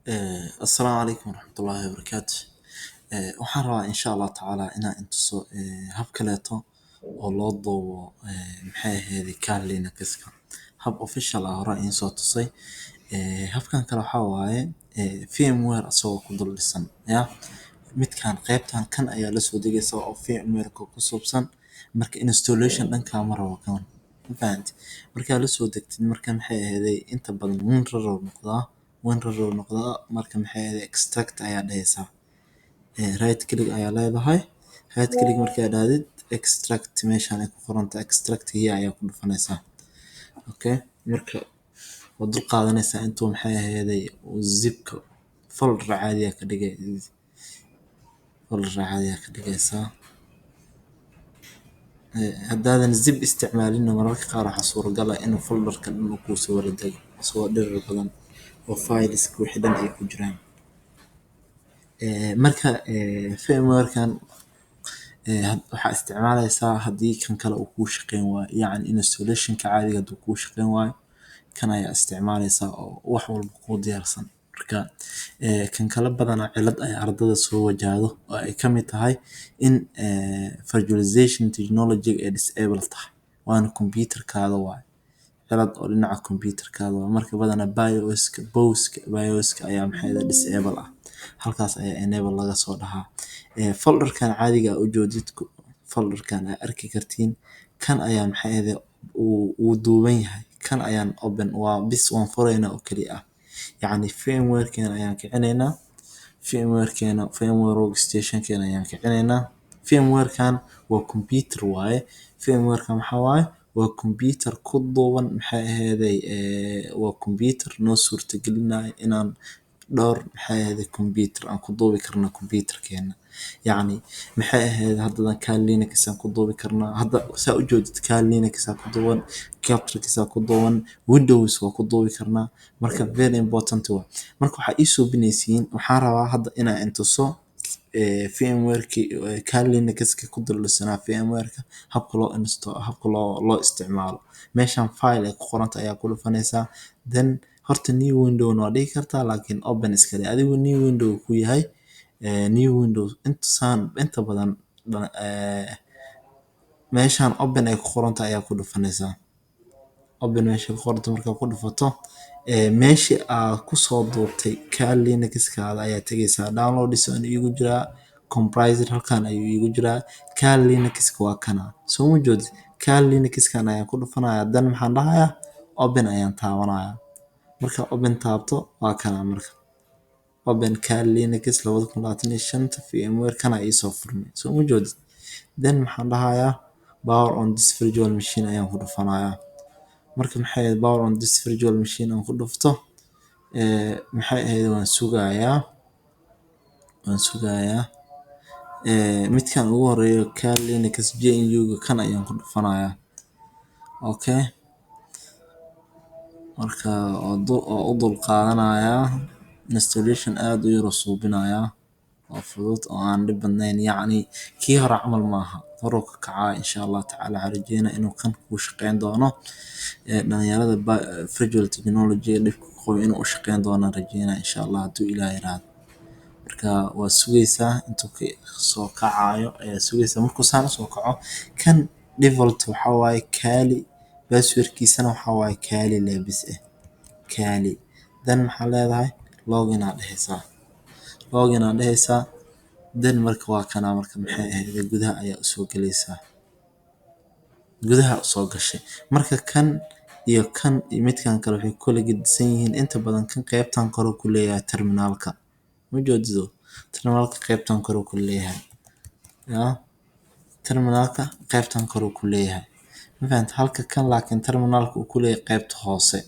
السلام عليكم ورحمة الله وبركاته. waxaan rabaa insha Allah tacaala inaan intuso hab kaleeto oo loo duubo maxay ahayd car Linuxka hab official ah hore in soo tusay. Habkan kale waxaa waaye firmware asagoo ku dul dhisan ya midkaan qaybtan kan ayaa la soo degaysa oo firmware ku saabsan marka installation dhanka ma rabo kan ma fahanti markaa la soo degtid marka maxay ahayd inta badan WinRAR noqdaa marka maxay ahayd extract ayaa dhahaysaa right click ayaa leedahay right click markaa dhahdid extract meeshaan ay ku qoran tahay extract here ayaa ku dhufanaysaa okay marka waad dul qaadanaysaa intuu maxay ahayd zipka folder caadi ah ka dhigaysaa haddaadan zip isticmaalin mararka qaar waxaa suuragal ah inuu folderka dhan uu kuu soo wada dego isagoo dhirir badan oo files wixii dhan ay ku jiraan marka firmwarekan waxaa isticmaalaysaa haddii kan kale uu kuu shaqeyn waayo yacni installationka caadiga hadduu kuu shaqeyn waayo kan ayaa isticmaalaysaa oo wax walba kuu diyaarsan marka kan kale badanaa cilad ay ardada soo wajahdo oo ay ka mid tahay in virtualization technology ay disable tahay waana computerkaada waaye cilad oo dhinaca computerkaada waaye marka badanaa BIOSka ayaa maxay disable ah halkaas ayaa enable laga soo dhahaa folderkan caadiga u joodid folderkan aad arki kartiin kan ayaa maxay ahayd uu duuban yahay kan ayaan open waa bis waan furaynaa oo kali ah yacni firmwarekeena ayaan kicinaynaa firmware workstationkeena ayaan kicinaynaa firmwarekan waa computer waaye firmwarekan maxaa waaye waa computer ku duuban maxay ahayd waa computer noo suurta gelinaya inaan dhowr maxay ahayd computer aan ku duubi karno computerkeena yacni maxay ahayd haddadan car Linux aan ku duubi karnaa hadda saa u joodid car Linux aan ku duuban Captrix aan ku duuban Windows waa ku duubi karnaa marka very important waa marka waxaa ii soo binaysiin waxaan rabaa hadda inaan intuso firmwareki car Linuxka ku dul dhisanaa firmwareka habka loo isticmaalo meeshaan file ay ku qoranta ayaa ku dhufanaysaa then horta new window waa dhigi kartaa laakiin open iska dhig adigu new window ku yahay new window inta badan meeshaan open ay ku qoranta ayaa ku dhufanaysaa open meesha ku qoranta markaa ku dhufato meeshii aad kusoo duubtay car Linuxkaada ayaa tagaysaa downloads aan iigu jiraa compriser halkan ayuu iigu jiraa car Linuxka waa kana soo ma joodid car Linuxkan ayaan ku dhufanayaa dan maxaan dhahayaa open ayaan taabanayaa marka open taabto waa kana marka open car Linux 2025 firmware kana ii soo furmay soo ma joodid then maxaan dhahayaa power on this virtual machine ayaan ku dhufanayaa marka maxay ahayd power on this virtual machine aan ku dhufto maxay ahayd waan sugayaa midkan ugu horeeyo car Linux GNU kan ayaan ku dhufanayaa okay marka oo u dul qaadanayaa installation aad u yar suubinayaa oo fudud oo aan dhib badnayn yacni kii hore camal maaha hore ka kacaa insha Allah tacaala harjeyna inuu kan ku shaqeyn doono dhalinyarada virtual technology dhibka qabo inuu u shaqeyn doono rajeyna insha Allah haduu Ilaahay raado marka waa sugaysaa intuu ka soo kacayo ayaa sugaysaa markuu saan soo kaco kan default waxa waaye kali passwordkiisana waxa waaye kali labis kali dan maxaa leedahay login aad dhehaysaa dan marka waa kana marka maxay ahayd gudaha ayaa u soo galaysaa gudaha u soo gashay marka kan iyo midkan kale waxay kula gedisan yihiin inta badan kan qaybtan kor ku leeyahay terminalka ma joodido terminalka qaybtan kor ku leeyahay terminalka qaybtan kor ku leeyahay ma fahanta halka kan laakiin terminalka uu ku leeyahay qaybta hoose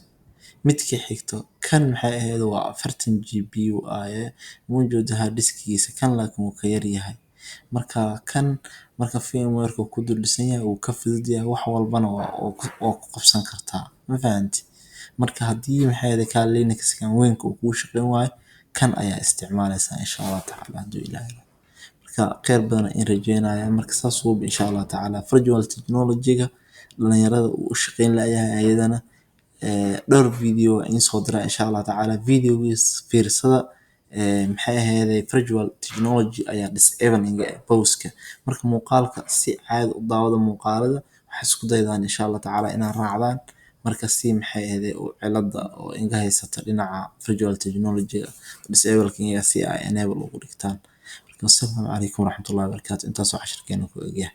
midkii xigto kan maxay ahayd waa 40 GB waaye mawjuudaha diskiisa kan laakiin wuu ka yar yahay marka kan marka firmwareka ku dul dhisan yahay uu ka fudud yahay wax walbana waa ku qabsan kartaa ma fahanti marka haddii maxay ahayd car Linuxkan weynka uu ku shaqeyn waayo kan ayaa isticmaalaysaa insha Allah tacaala haduu Ilaahay marka khayr badan in rajeynaya marka saas insha Allah tacaala virtual technology-ga dhalinyarada uu shaqeyn layahay ayadana dhowr video in soo dira insha Allah tacaala videogiis fiirsada. Maxay ahaydey visual technology ayaa disabling pause-ka marka muuqaalka si caadi u daawada muuqaalada waxay isku daydaan insha Allah tacaala inaa raacdaan marka si maxay ahaydey oo cilada oo inga haysata dhinaca visual technology disabling si ay enable ugu dhigtaan. Assalaamu calaykum waraxmatullaahi wabarakaatuh. Intaas oo cashirkeena ku eegyahay.